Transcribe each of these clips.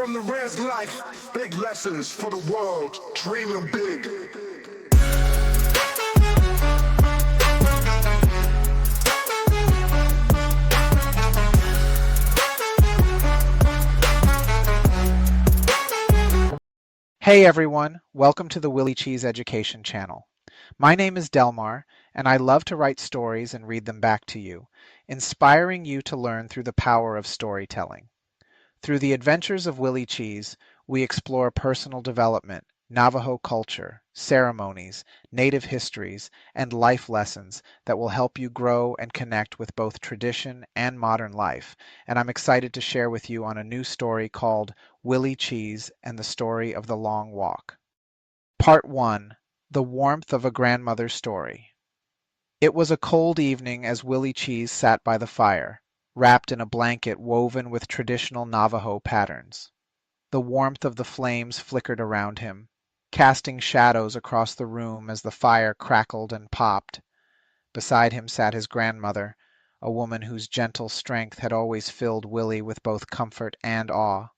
from the res life, big lessons for the world, dreaming big. Hey everyone, welcome to the Willie Cheez Education channel. My name is Delmar, and I love to write stories and read them back to you, inspiring you to learn through the power of storytelling. Through the adventures of Willie Cheez, we explore personal development, Navajo culture, ceremonies, native histories, and life lessons that will help you grow and connect with both tradition and modern life. And I'm excited to share with you on a new story called Willie Cheez and the Story of the Long Walk. Part 1. The Warmth of a Grandmother's Story. It was a cold evening as Willie Cheez sat by the fire, wrapped in a blanket woven with traditional Navajo patterns. The warmth of the flames flickered around him, casting shadows across the room as the fire crackled and popped. Beside him sat his grandmother, a woman whose gentle strength had always filled Willie with both comfort and awe.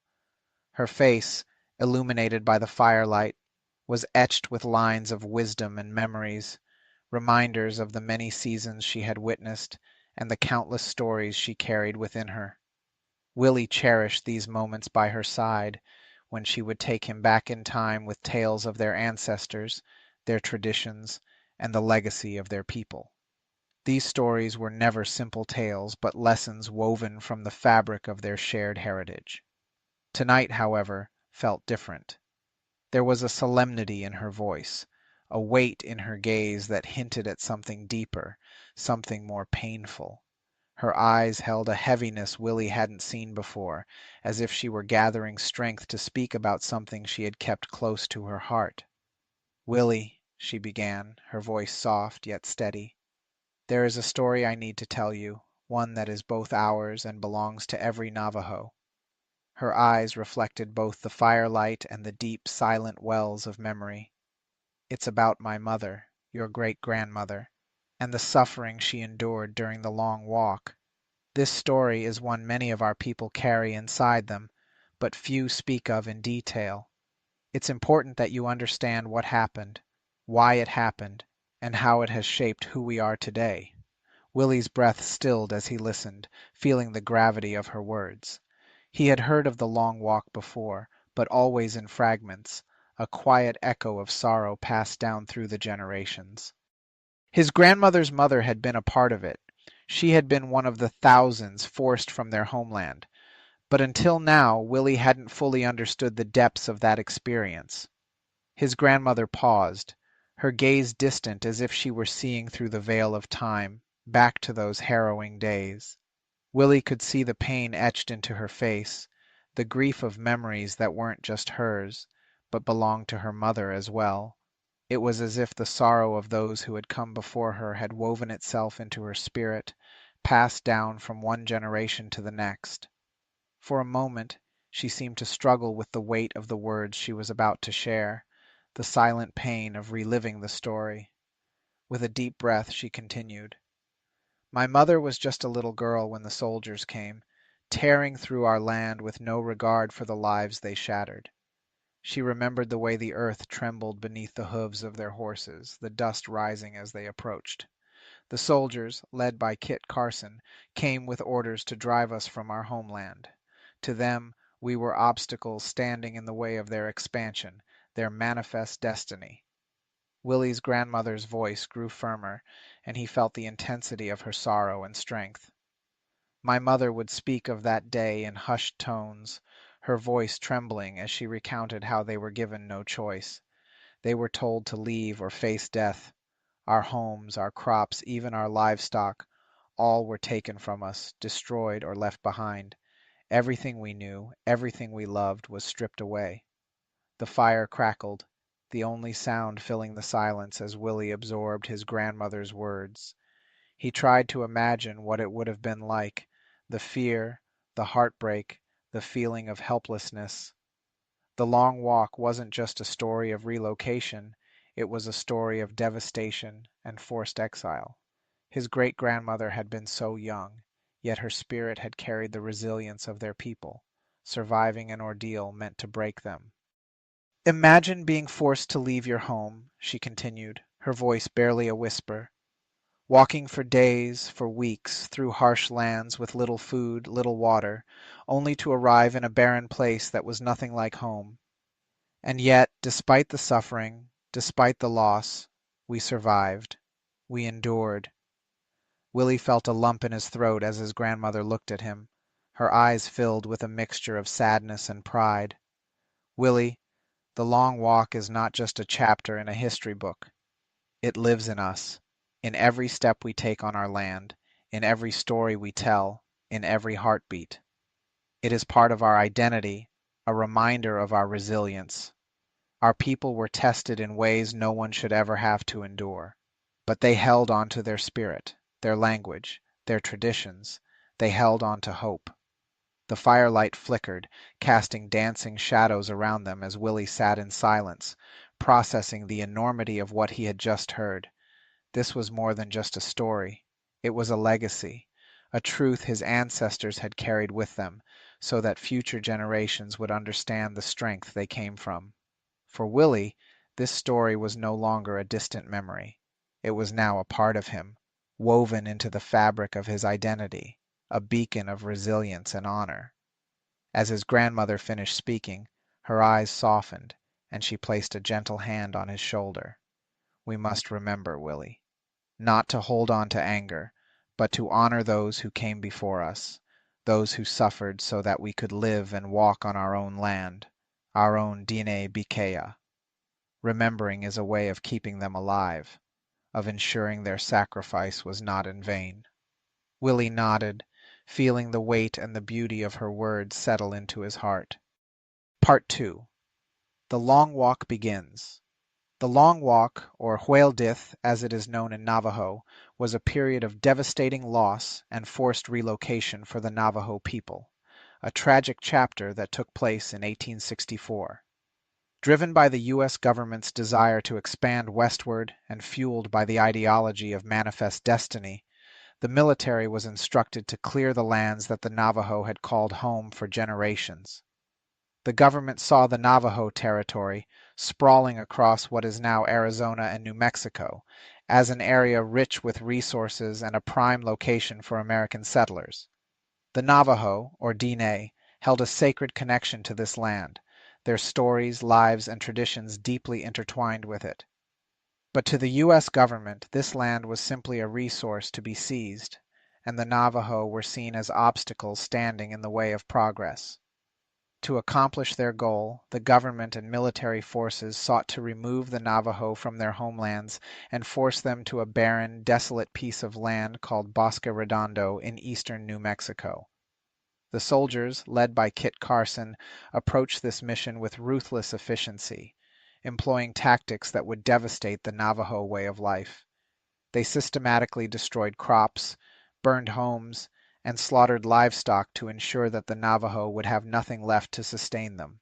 Her face, illuminated by the firelight, was etched with lines of wisdom and memories, reminders of the many seasons she had witnessed and the countless stories she carried within her. Willie cherished these moments by her side when she would take him back in time with tales of their ancestors, their traditions, and the legacy of their people. These stories were never simple tales, but lessons woven from the fabric of their shared heritage. Tonight, however, felt different. There was a solemnity in her voice, a weight in her gaze that hinted at something deeper, something more painful. Her eyes held a heaviness Willie hadn't seen before, as if she were gathering strength to speak about something she had kept close to her heart. "Willie," she began, her voice soft yet steady, "there is a story I need to tell you, one that is both ours and belongs to every Navajo." Her eyes reflected both the firelight and the deep, silent wells of memory. "It's about my mother, your great-grandmother, and the suffering she endured during the long walk. This story is one many of our people carry inside them, but few speak of in detail. It's important that you understand what happened, why it happened, and how it has shaped who we are today." Willie's breath stilled as he listened, feeling the gravity of her words. He had heard of the long walk before, but always in fragments, a quiet echo of sorrow passed down through the generations. His grandmother's mother had been a part of it. She had been one of the thousands forced from their homeland. But until now, Willie hadn't fully understood the depths of that experience. His grandmother paused, her gaze distant as if she were seeing through the veil of time, back to those harrowing days. Willie could see the pain etched into her face, the grief of memories that weren't just hers, but belonged to her mother as well. It was as if the sorrow of those who had come before her had woven itself into her spirit, passed down from one generation to the next. For a moment, she seemed to struggle with the weight of the words she was about to share, the silent pain of reliving the story. With a deep breath, she continued. "My mother was just a little girl when the soldiers came, tearing through our land with no regard for the lives they shattered. She remembered the way the earth trembled beneath the hooves of their horses, the dust rising as they approached. The soldiers, led by Kit Carson, came with orders to drive us from our homeland. To them, we were obstacles standing in the way of their expansion, their manifest destiny." Willie's grandmother's voice grew firmer, and he felt the intensity of her sorrow and strength. "My mother would speak of that day in hushed tones, her voice trembling as she recounted how they were given no choice. They were told to leave or face death. Our homes, our crops, even our livestock, all were taken from us, destroyed or left behind. Everything we knew, everything we loved was stripped away." The fire crackled, the only sound filling the silence as Willie absorbed his grandmother's words. He tried to imagine what it would have been like, the fear, the heartbreak, the feeling of helplessness. The long walk wasn't just a story of relocation, it was a story of devastation and forced exile. His great-grandmother had been so young, yet her spirit had carried the resilience of their people. surviving an ordeal meant to break them. Imagine being forced to leave your home, she continued, her voice barely a whisper. Walking for days, for weeks, through harsh lands with little food, little water, only to arrive in a barren place that was nothing like home. And yet, despite the suffering, despite the loss, we survived. We endured. Willie felt a lump in his throat as his grandmother looked at him. Her eyes filled with a mixture of sadness and pride. Willie, the long walk is not just a chapter in a history book. It lives in us, in every step we take on our land, in every story we tell, in every heartbeat. It is part of our identity, a reminder of our resilience. Our people were tested in ways no one should ever have to endure. But they held on to their spirit, their language, their traditions. They held on to hope. The firelight flickered, casting dancing shadows around them as Willie sat in silence, processing the enormity of what he had just heard. This was more than just a story. It was a legacy, a truth his ancestors had carried with them, so that future generations would understand the strength they came from. For Willie, this story was no longer a distant memory. It was now a part of him, woven into the fabric of his identity, a beacon of resilience and honor. As his grandmother finished speaking, her eyes softened, and she placed a gentle hand on his shoulder. We must remember, Willie, not to hold on to anger, but to honor those who came before us, those who suffered so that we could live and walk on our own land, our own Dine Bikea. Remembering is a way of keeping them alive, of ensuring their sacrifice was not in vain. Willie nodded, feeling the weight and the beauty of her words settle into his heart. Part 2. The Long Walk begins. The Long Walk, or Hueldith as it is known in Navajo, was a period of devastating loss and forced relocation for the Navajo people, a tragic chapter that took place in 1864. Driven by the U.S. government's desire to expand westward and fueled by the ideology of manifest destiny, the military was instructed to clear the lands that the Navajo had called home for generations. The government saw the Navajo territory, sprawling across what is now Arizona and New Mexico, as an area rich with resources and a prime location for American settlers. The Navajo, or Diné, held a sacred connection to this land, their stories, lives, and traditions deeply intertwined with it. But to the U.S. government, this land was simply a resource to be seized, and the Navajo were seen as obstacles standing in the way of progress. To accomplish their goal, the government and military forces sought to remove the Navajo from their homelands and force them to a barren, desolate piece of land called Bosque Redondo in eastern New Mexico. The soldiers, led by Kit Carson, approached this mission with ruthless efficiency, employing tactics that would devastate the Navajo way of life. They systematically destroyed crops, burned homes, and slaughtered livestock to ensure that the Navajo would have nothing left to sustain them.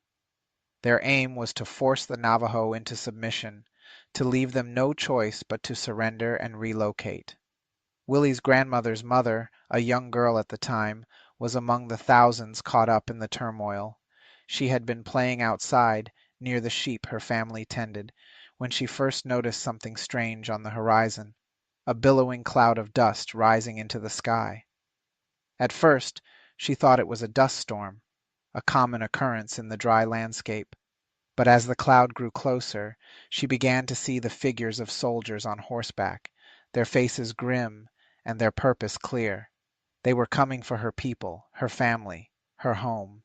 Their aim was to force the Navajo into submission, to leave them no choice but to surrender and relocate. Willie's grandmother's mother, a young girl at the time, was among the thousands caught up in the turmoil. She had been playing outside, near the sheep her family tended, when she first noticed something strange on the horizon, a billowing cloud of dust rising into the sky. At first, she thought it was a dust storm, a common occurrence in the dry landscape. But as the cloud grew closer, she began to see the figures of soldiers on horseback, their faces grim and their purpose clear. They were coming for her people, her family, her home.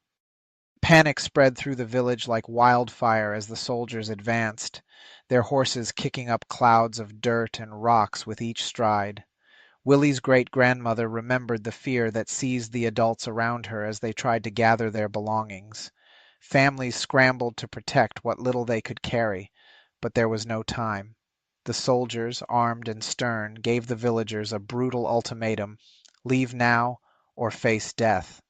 Panic spread through the village like wildfire as the soldiers advanced, their horses kicking up clouds of dirt and rocks with each stride. Willie's great-grandmother remembered the fear that seized the adults around her as they tried to gather their belongings. Families scrambled to protect what little they could carry, but there was no time. The soldiers, armed and stern, gave the villagers a brutal ultimatum: leave now or face death.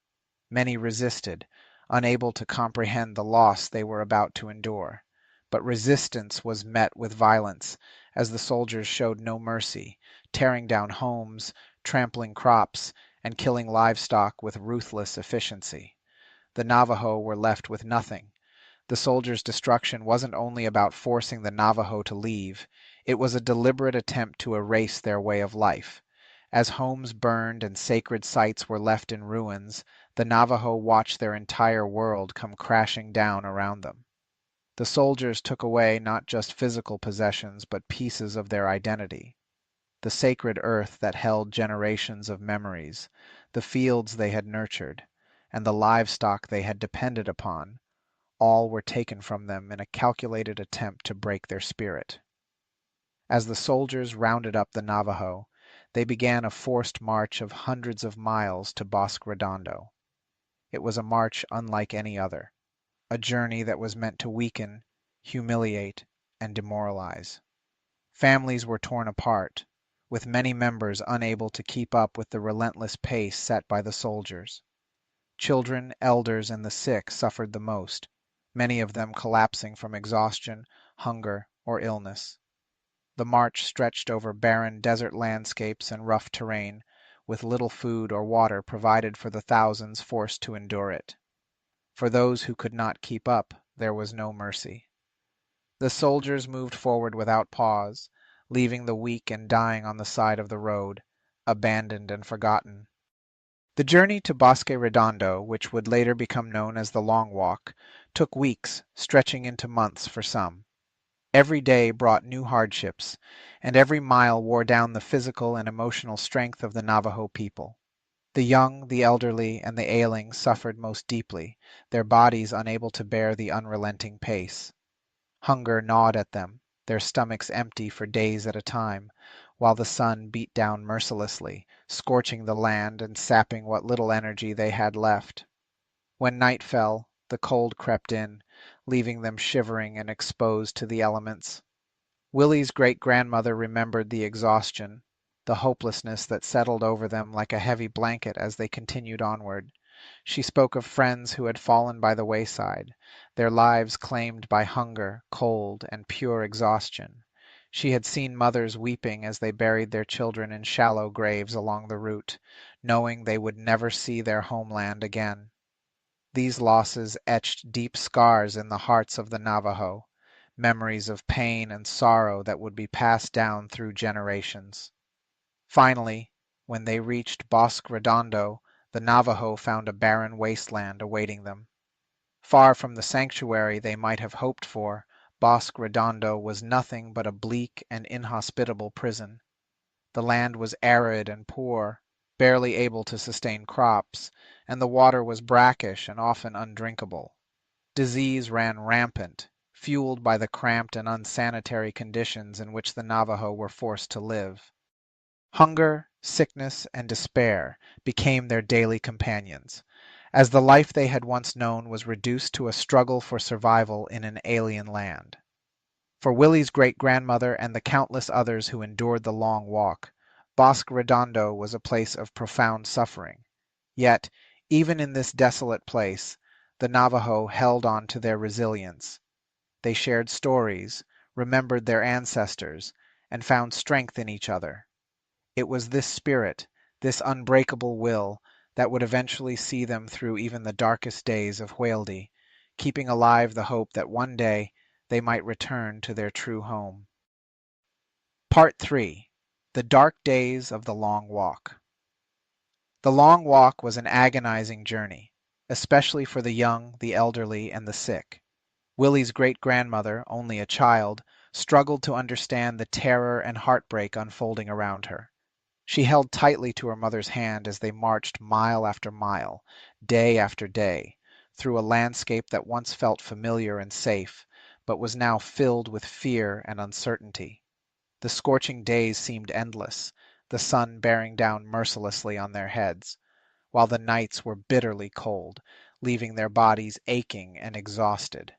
Many resisted, unable to comprehend the loss they were about to endure. But resistance was met with violence, as the soldiers showed no mercy, tearing down homes, trampling crops, and killing livestock with ruthless efficiency. the Navajo were left with nothing. The soldiers' destruction wasn't only about forcing the Navajo to leave, it was a deliberate attempt to erase their way of life. As homes burned and sacred sites were left in ruins, the Navajo watched their entire world come crashing down around them. The soldiers took away not just physical possessions, but pieces of their identity. The sacred earth that held generations of memories, the fields they had nurtured, and the livestock they had depended upon, all were taken from them in a calculated attempt to break their spirit. As the soldiers rounded up the Navajo, they began a forced march of hundreds of miles to Bosque Redondo. It was a march unlike any other, a journey that was meant to weaken, humiliate, and demoralize. Families were torn apart, with many members unable to keep up with the relentless pace set by the soldiers. Children, elders, and the sick suffered the most, many of them collapsing from exhaustion, hunger, or illness. The march stretched over barren desert landscapes and rough terrain, with little food or water provided for the thousands forced to endure it. For those who could not keep up, there was no mercy. The soldiers moved forward without pause, leaving the weak and dying on the side of the road, abandoned and forgotten. The journey to Bosque Redondo, which would later become known as the Long Walk, took weeks, stretching into months for some. Every day brought new hardships, and every mile wore down the physical and emotional strength of the Navajo people. The young, the elderly, and the ailing suffered most deeply, their bodies unable to bear the unrelenting pace. Hunger gnawed at them, their stomachs empty for days at a time, while the sun beat down mercilessly, scorching the land and sapping what little energy they had left. When night fell, the cold crept in, leaving them shivering and exposed to the elements. Willie's great-grandmother remembered the exhaustion, the hopelessness that settled over them like a heavy blanket as they continued onward. She spoke of friends who had fallen by the wayside, their lives claimed by hunger, cold, and pure exhaustion. She had seen mothers weeping as they buried their children in shallow graves along the route, knowing they would never see their homeland again. These losses etched deep scars in the hearts of the Navajo, memories of pain and sorrow that would be passed down through generations. Finally, when they reached Bosque Redondo, the Navajo found a barren wasteland awaiting them. Far from the sanctuary they might have hoped for, Bosque Redondo was nothing but a bleak and inhospitable prison. The land was arid and poor, barely able to sustain crops, and the water was brackish and often undrinkable. Disease ran rampant, fueled by the cramped and unsanitary conditions in which the Navajo were forced to live. Hunger, sickness, and despair became their daily companions, as the life they had once known was reduced to a struggle for survival in an alien land. For Willie's great-grandmother and the countless others who endured the long walk, Bosque Redondo was a place of profound suffering. Yet, even in this desolate place, the Navajo held on to their resilience. They shared stories, remembered their ancestors, and found strength in each other. It was this spirit, this unbreakable will, that would eventually see them through even the darkest days of Hueldi, keeping alive the hope that one day they might return to their true home. Part 3. The Dark Days of the Long Walk. The Long Walk was an agonizing journey, especially for the young, the elderly, and the sick. Willie's great-grandmother, only a child, struggled to understand the terror and heartbreak unfolding around her. She held tightly to her mother's hand as they marched mile after mile, day after day, through a landscape that once felt familiar and safe, but was now filled with fear and uncertainty. The scorching days seemed endless, the sun bearing down mercilessly on their heads, while the nights were bitterly cold, leaving their bodies aching and exhausted.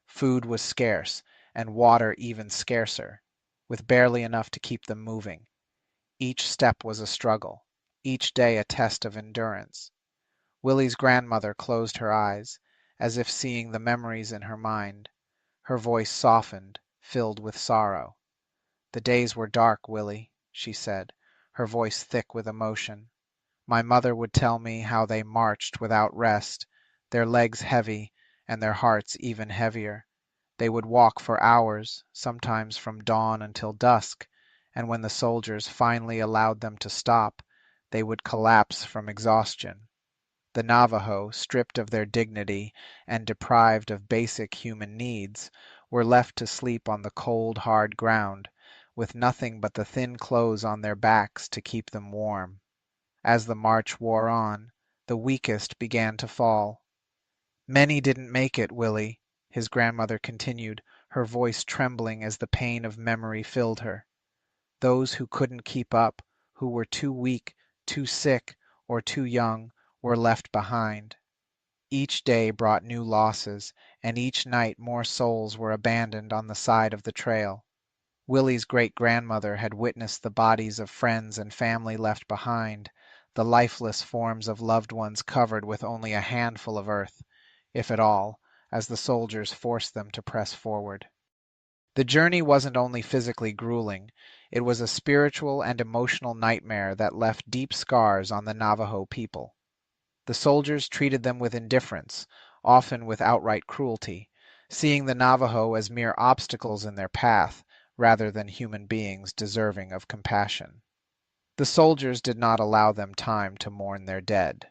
Food was scarce, and water even scarcer, with barely enough to keep them moving. Each step was a struggle, each day a test of endurance. Willie's grandmother closed her eyes, as if seeing the memories in her mind. Her voice softened, filled with sorrow. "The days were dark, Willie," she said, her voice thick with emotion. "My mother would tell me how they marched without rest, their legs heavy and their hearts even heavier. They would walk for hours, sometimes from dawn until dusk, and when the soldiers finally allowed them to stop, they would collapse from exhaustion. The Navajo, stripped of their dignity and deprived of basic human needs, were left to sleep on the cold, hard ground, with nothing but the thin clothes on their backs to keep them warm. As the march wore on, the weakest began to fall. Many didn't make it, Willie, his grandmother continued, her voice trembling as the pain of memory filled her. Those who couldn't keep up, who were too weak, too sick, or too young, were left behind. Each day brought new losses, and each night more souls were abandoned on the side of the trail. Willie's great-grandmother had witnessed the bodies of friends and family left behind, the lifeless forms of loved ones covered with only a handful of earth, if at all, as the soldiers forced them to press forward. The journey wasn't only physically grueling, it was a spiritual and emotional nightmare that left deep scars on the Navajo people. The soldiers treated them with indifference, often with outright cruelty, seeing the Navajo as mere obstacles in their path rather than human beings deserving of compassion. The soldiers did not allow them time to mourn their dead.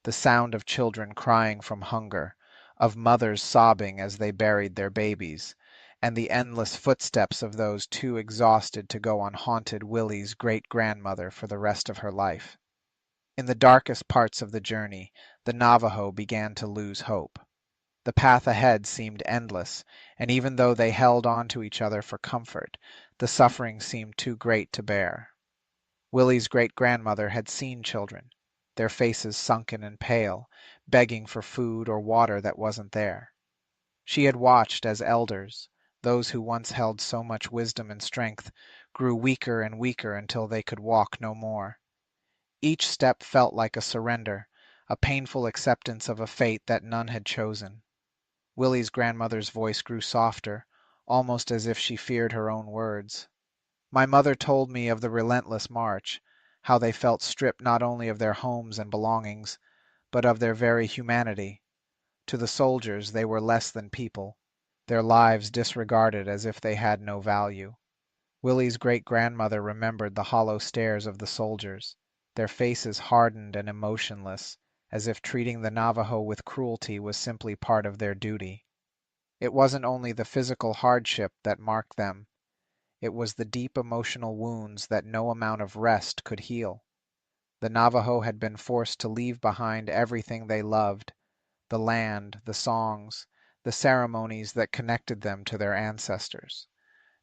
The sound of children crying from hunger, of mothers sobbing as they buried their babies, and the endless footsteps of those too exhausted to go on haunted Willie's great-grandmother for the rest of her life. In the darkest parts of the journey, the Navajo began to lose hope. The path ahead seemed endless, and even though they held on to each other for comfort, the suffering seemed too great to bear. Willie's great-grandmother had seen children, their faces sunken and pale, begging for food or water that wasn't there. She had watched as elders, those who once held so much wisdom and strength, grew weaker and weaker until they could walk no more. Each step felt like a surrender, a painful acceptance of a fate that none had chosen. Willie's grandmother's voice grew softer, almost as if she feared her own words. My mother told me of the relentless march, how they felt stripped not only of their homes and belongings, but of their very humanity. To the soldiers they were less than people, their lives disregarded as if they had no value. Willie's great-grandmother remembered the hollow stares of the soldiers, their faces hardened and emotionless, as if treating the Navajo with cruelty was simply part of their duty. It wasn't only the physical hardship that marked them, it was the deep emotional wounds that no amount of rest could heal. The Navajo had been forced to leave behind everything they loved, the land, the songs, the ceremonies that connected them to their ancestors.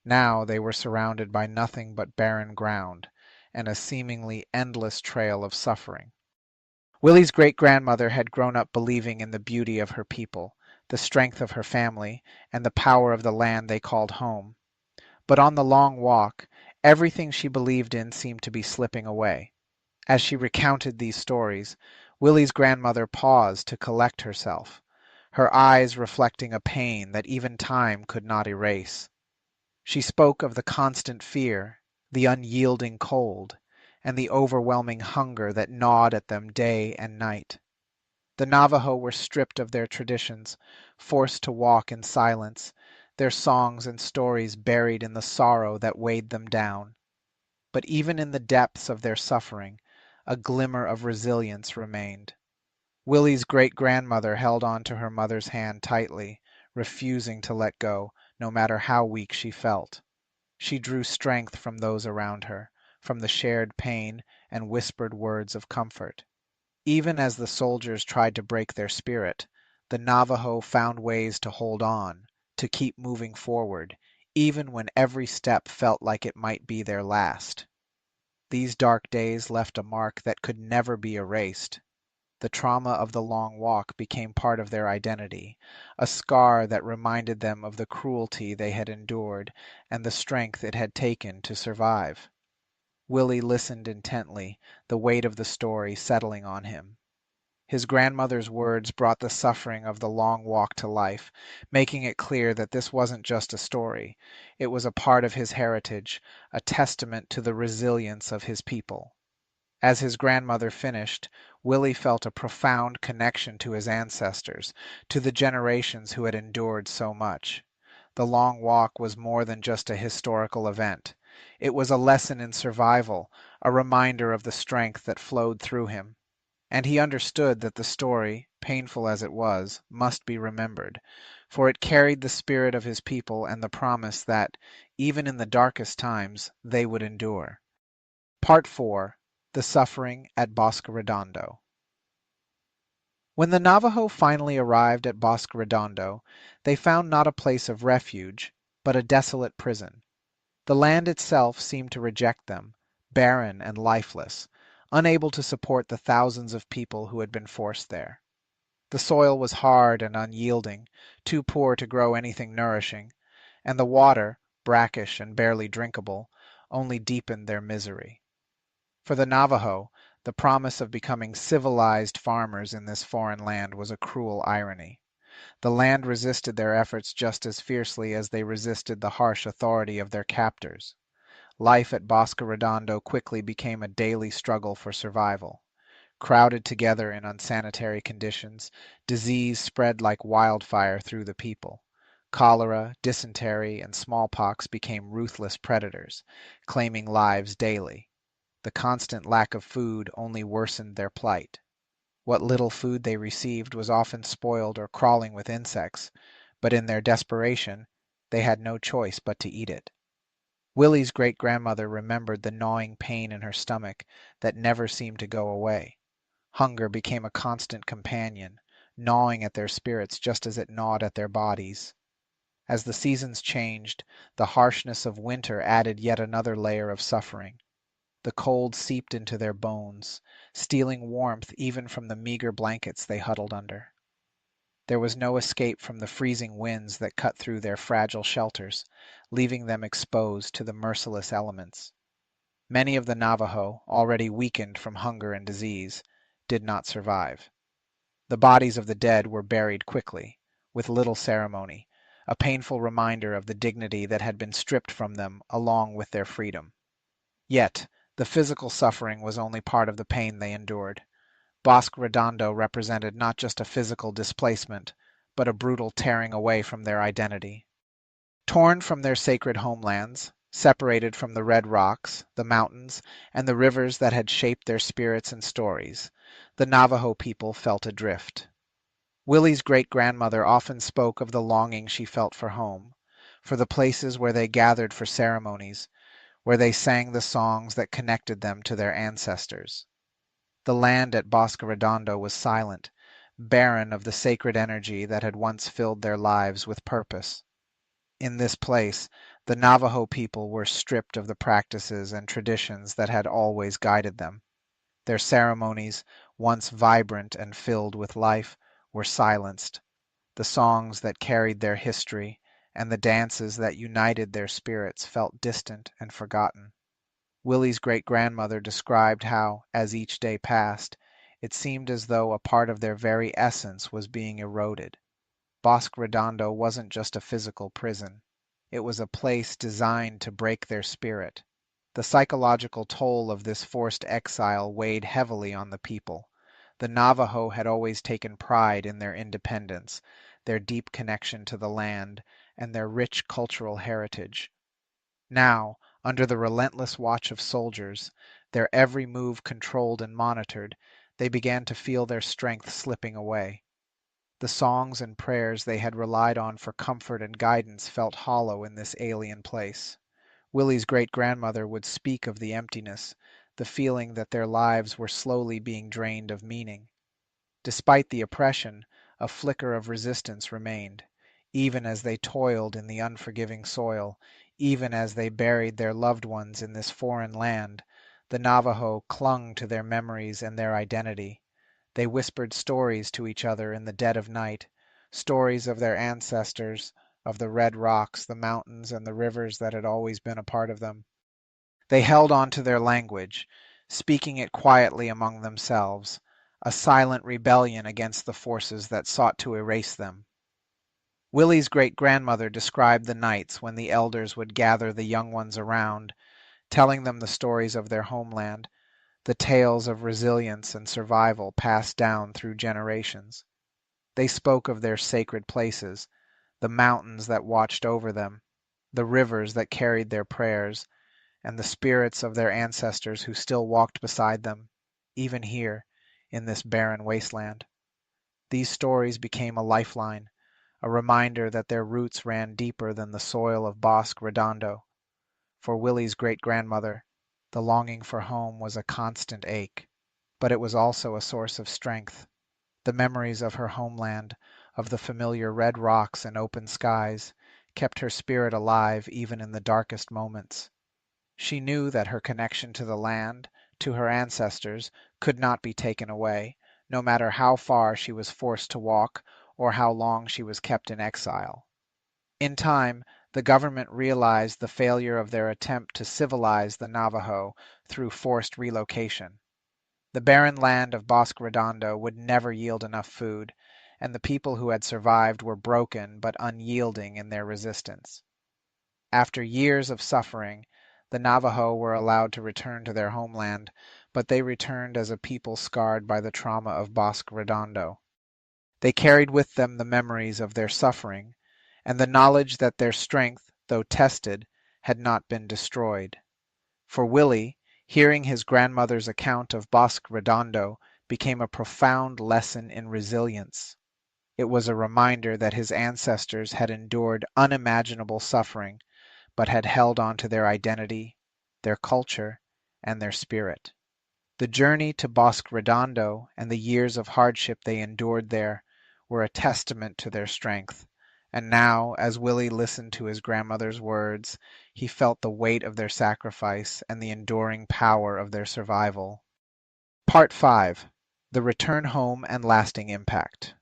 Now they were surrounded by nothing but barren ground and a seemingly endless trail of suffering. Willie's great-grandmother had grown up believing in the beauty of her people, the strength of her family, and the power of the land they called home. But on the long walk, everything she believed in seemed to be slipping away. As she recounted these stories, Willie's grandmother paused to collect herself, her eyes reflecting a pain that even time could not erase. She spoke of the constant fear, the unyielding cold, and the overwhelming hunger that gnawed at them day and night. The Navajo were stripped of their traditions, forced to walk in silence, their songs and stories buried in the sorrow that weighed them down. But even in the depths of their suffering, a glimmer of resilience remained. Willie's great-grandmother held on to her mother's hand tightly, refusing to let go, no matter how weak she felt. She drew strength from those around her, from the shared pain and whispered words of comfort. Even as the soldiers tried to break their spirit, the Navajo found ways to hold on, to keep moving forward, even when every step felt like it might be their last. These dark days left a mark that could never be erased. The trauma of the long walk became part of their identity, a scar that reminded them of the cruelty they had endured and the strength it had taken to survive. Willie listened intently, the weight of the story settling on him. His grandmother's words brought the suffering of the long walk to life, making it clear that this wasn't just a story. It was a part of his heritage, a testament to the resilience of his people. As his grandmother finished, Willie felt a profound connection to his ancestors, to the generations who had endured so much. The long walk was more than just a historical event. It was a lesson in survival, a reminder of the strength that flowed through him. And he understood that the story, painful as it was, must be remembered, for it carried the spirit of his people and the promise that, even in the darkest times, they would endure. Part 4. The Suffering at Bosque Redondo. When the Navajo finally arrived at Bosque Redondo, they found not a place of refuge, but a desolate prison. The land itself seemed to reject them, barren and lifeless, unable to support the thousands of people who had been forced there. The soil was hard and unyielding, too poor to grow anything nourishing, and the water, brackish and barely drinkable, only deepened their misery. For the Navajo, the promise of becoming civilized farmers in this foreign land was a cruel irony. The land resisted their efforts just as fiercely as they resisted the harsh authority of their captors. Life at Bosque Redondo quickly became a daily struggle for survival. Crowded together in unsanitary conditions, disease spread like wildfire through the people. Cholera, dysentery, and smallpox became ruthless predators, claiming lives daily. The constant lack of food only worsened their plight. What little food they received was often spoiled or crawling with insects, but in their desperation, they had no choice but to eat it. Willie's great-grandmother remembered the gnawing pain in her stomach that never seemed to go away. Hunger became a constant companion, gnawing at their spirits just as it gnawed at their bodies. As the seasons changed, the harshness of winter added yet another layer of suffering. The cold seeped into their bones, stealing warmth even from the meager blankets they huddled under. There was no escape from the freezing winds that cut through their fragile shelters, leaving them exposed to the merciless elements. Many of the Navajo, already weakened from hunger and disease, did not survive. The bodies of the dead were buried quickly, with little ceremony, a painful reminder of the dignity that had been stripped from them along with their freedom. Yet, the physical suffering was only part of the pain they endured. Bosque Redondo represented not just a physical displacement, but a brutal tearing away from their identity. Torn from their sacred homelands, separated from the red rocks, the mountains, and the rivers that had shaped their spirits and stories, the Navajo people felt adrift. Willie's great-grandmother often spoke of the longing she felt for home, for the places where they gathered for ceremonies, where they sang the songs that connected them to their ancestors. The land at Bosque Redondo was silent, barren of the sacred energy that had once filled their lives with purpose. In this place, the Navajo people were stripped of the practices and traditions that had always guided them. Their ceremonies, once vibrant and filled with life, were silenced. The songs that carried their history and the dances that united their spirits felt distant and forgotten. Willie's great-grandmother described how, as each day passed, it seemed as though a part of their very essence was being eroded. Bosque Redondo wasn't just a physical prison. It was a place designed to break their spirit. The psychological toll of this forced exile weighed heavily on the people. The Navajo had always taken pride in their independence, their deep connection to the land, and their rich cultural heritage. Now, under the relentless watch of soldiers, their every move controlled and monitored, they began to feel their strength slipping away. The songs and prayers they had relied on for comfort and guidance felt hollow in this alien place. Willie's great-grandmother would speak of the emptiness, the feeling that their lives were slowly being drained of meaning. Despite the oppression, a flicker of resistance remained, even as they toiled in the unforgiving soil, even as they buried their loved ones in this foreign land. The Navajo clung to their memories and their identity. They whispered stories to each other in the dead of night, stories of their ancestors, of the red rocks, the mountains, and the rivers that had always been a part of them. They held on to their language, speaking it quietly among themselves, a silent rebellion against the forces that sought to erase them. Willie's great-grandmother described the nights when the elders would gather the young ones around, telling them the stories of their homeland, the tales of resilience and survival passed down through generations. They spoke of their sacred places, the mountains that watched over them, the rivers that carried their prayers, and the spirits of their ancestors who still walked beside them, even here, in this barren wasteland. These stories became a lifeline, a reminder that their roots ran deeper than the soil of Bosque Redondo. For Willie's great-grandmother, the longing for home was a constant ache, but it was also a source of strength. The memories of her homeland, of the familiar red rocks and open skies, kept her spirit alive even in the darkest moments. She knew that her connection to the land, to her ancestors, could not be taken away, no matter how far she was forced to walk or how long she was kept in exile. In time, the government realized the failure of their attempt to civilize the Navajo through forced relocation. The barren land of Bosque Redondo would never yield enough food, and the people who had survived were broken but unyielding in their resistance. After years of suffering, the Navajo were allowed to return to their homeland, but they returned as a people scarred by the trauma of Bosque Redondo. They carried with them the memories of their suffering, and the knowledge that their strength, though tested, had not been destroyed. For Willie, hearing his grandmother's account of Bosque Redondo became a profound lesson in resilience. It was a reminder that his ancestors had endured unimaginable suffering, but had held on to their identity, their culture, and their spirit. The journey to Bosque Redondo and the years of hardship they endured there were a testament to their strength, and now, as Willie listened to his grandmother's words, he felt the weight of their sacrifice and the enduring power of their survival. Part 5. The Return Home and Lasting Impact.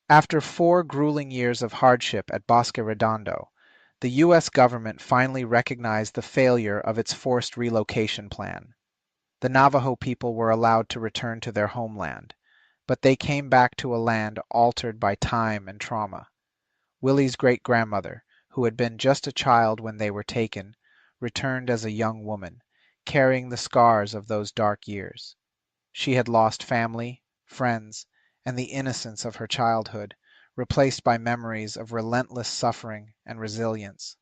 After 4 grueling years of hardship at Bosque Redondo, the U.S. government finally recognized the failure of its forced relocation plan. The Navajo people were allowed to return to their homeland, but they came back to a land altered by time and trauma. Willie's great-grandmother, who had been just a child when they were taken, returned as a young woman, carrying the scars of those dark years. She had lost family, friends, and the innocence of her childhood, replaced by memories of relentless suffering and resilience.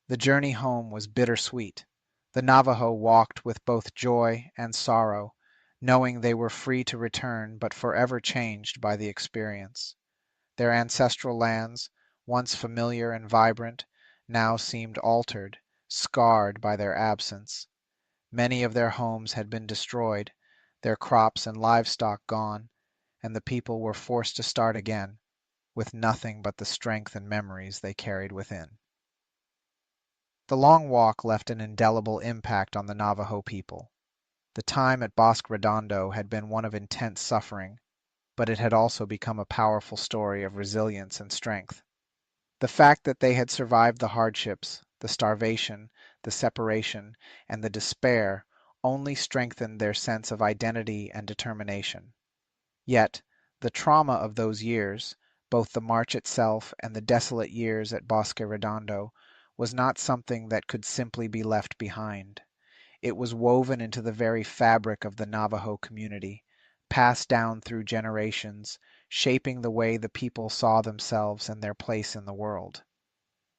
The journey home was bittersweet. The Navajo walked with both joy and sorrow, knowing they were free to return but forever changed by the experience. Their ancestral lands, once familiar and vibrant, now seemed altered, scarred by their absence. Many of their homes had been destroyed, their crops and livestock gone, and the people were forced to start again, with nothing but the strength and memories they carried within. The long walk left an indelible impact on the Navajo people. The time at Bosque Redondo had been one of intense suffering, but it had also become a powerful story of resilience and strength. The fact that they had survived the hardships, the starvation, the separation, and the despair only strengthened their sense of identity and determination. Yet, the trauma of those years, both the march itself and the desolate years at Bosque Redondo, was not something that could simply be left behind. It was woven into the very fabric of the Navajo community, passed down through generations, shaping the way the people saw themselves and their place in the world.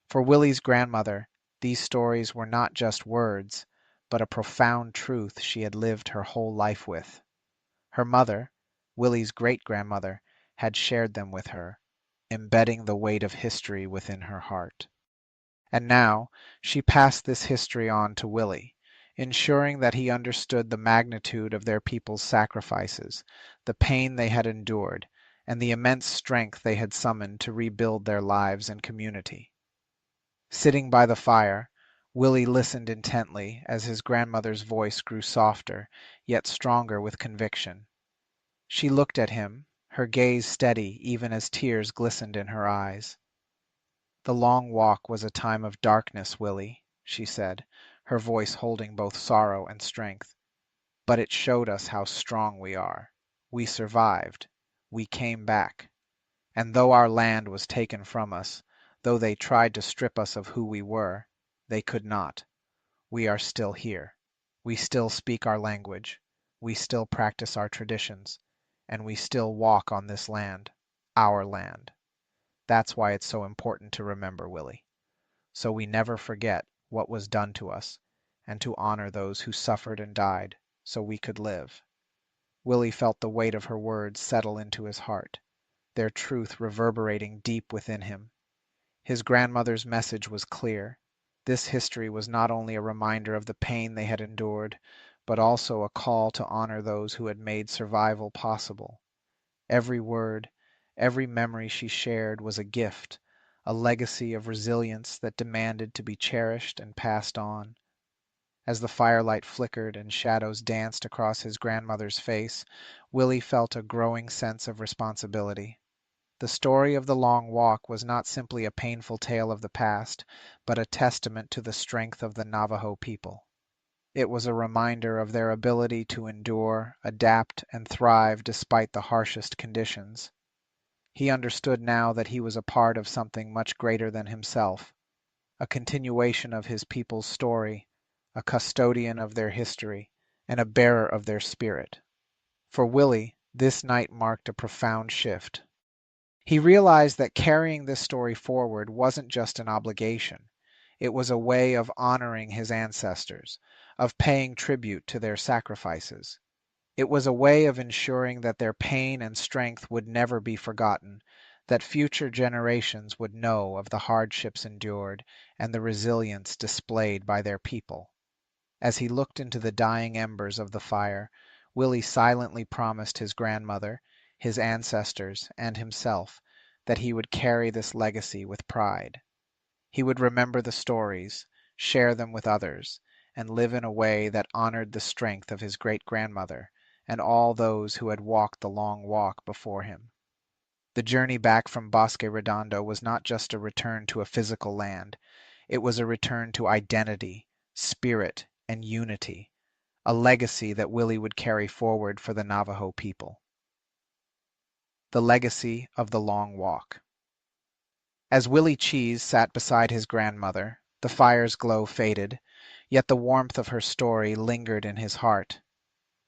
For Willie's grandmother, these stories were not just words, but a profound truth she had lived her whole life with. Her mother, Willie's great-grandmother, had shared them with her, embedding the weight of history within her heart. And now she passed this history on to Willie, ensuring that he understood the magnitude of their people's sacrifices, the pain they had endured, and the immense strength they had summoned to rebuild their lives and community. Sitting by the fire, Willie listened intently as his grandmother's voice grew softer, yet stronger with conviction. She looked at him, her gaze steady even as tears glistened in her eyes. "The long walk was a time of darkness, Willie," she said, her voice holding both sorrow and strength. "But it showed us how strong we are. We survived. We came back. And though our land was taken from us, though they tried to strip us of who we were, they could not. We are still here. We still speak our language, we still practice our traditions, and we still walk on this land, our land. That's why it's so important to remember, Willie, so we never forget what was done to us, and to honor those who suffered and died so we could live. Willie felt the weight of her words settle into his heart, their truth reverberating deep within him. His grandmother's message was clear. This history was not only a reminder of the pain they had endured, but also a call to honor those who had made survival possible. Every word, every memory she shared was a gift, a legacy of resilience that demanded to be cherished and passed on. As the firelight flickered and shadows danced across his grandmother's face, Willie felt a growing sense of responsibility. The story of the long walk was not simply a painful tale of the past, but a testament to the strength of the Navajo people. It was a reminder of their ability to endure, adapt, and thrive despite the harshest conditions. He understood now that he was a part of something much greater than himself, a continuation of his people's story, a custodian of their history, and a bearer of their spirit. For Willie, this night marked a profound shift. He realized that carrying this story forward wasn't just an obligation. It was a way of honoring his ancestors, of paying tribute to their sacrifices. It was a way of ensuring that their pain and strength would never be forgotten, that future generations would know of the hardships endured and the resilience displayed by their people. As he looked into the dying embers of the fire, Willie silently promised his grandmother, his ancestors, and himself that he would carry this legacy with pride. He would remember the stories, share them with others, and live in a way that honored the strength of his great-grandmother and all those who had walked the long walk before him. The journey back from Bosque Redondo was not just a return to a physical land. It was a return to identity, spirit, and unity, a legacy that Willie would carry forward for the Navajo people. The legacy of the long walk. As Willie Cheez sat beside his grandmother, the fire's glow faded, yet the warmth of her story lingered in his heart.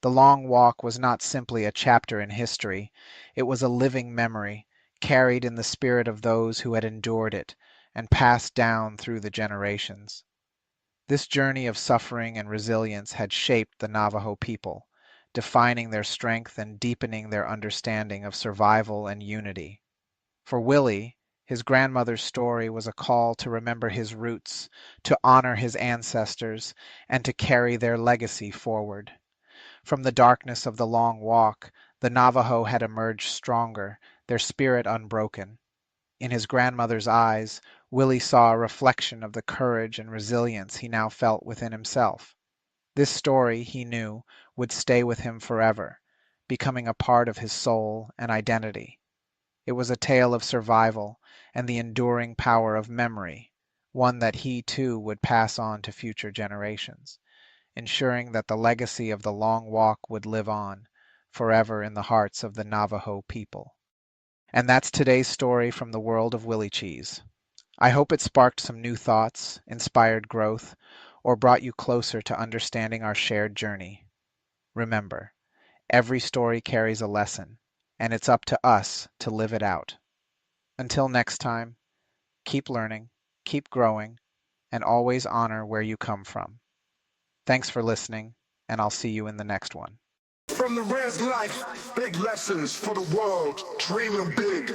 The long walk was not simply a chapter in history, it was a living memory, carried in the spirit of those who had endured it, and passed down through the generations. This journey of suffering and resilience had shaped the Navajo people, defining their strength and deepening their understanding of survival and unity. For Willie, his grandmother's story was a call to remember his roots, to honor his ancestors, and to carry their legacy forward. From the darkness of the long walk, the Navajo had emerged stronger, their spirit unbroken. In his grandmother's eyes, Willie saw a reflection of the courage and resilience he now felt within himself. This story, he knew, would stay with him forever, becoming a part of his soul and identity. It was a tale of survival and the enduring power of memory, one that he too would pass on to future generations, ensuring that the legacy of the long walk would live on, forever in the hearts of the Navajo people. And that's today's story from the world of Willie Cheez. I hope it sparked some new thoughts, inspired growth, or brought you closer to understanding our shared journey. Remember, every story carries a lesson, and it's up to us to live it out. Until next time, keep learning, keep growing, and always honor where you come from. Thanks for listening, and I'll see you in the next one. From the res life, big lessons for the world, dreaming big.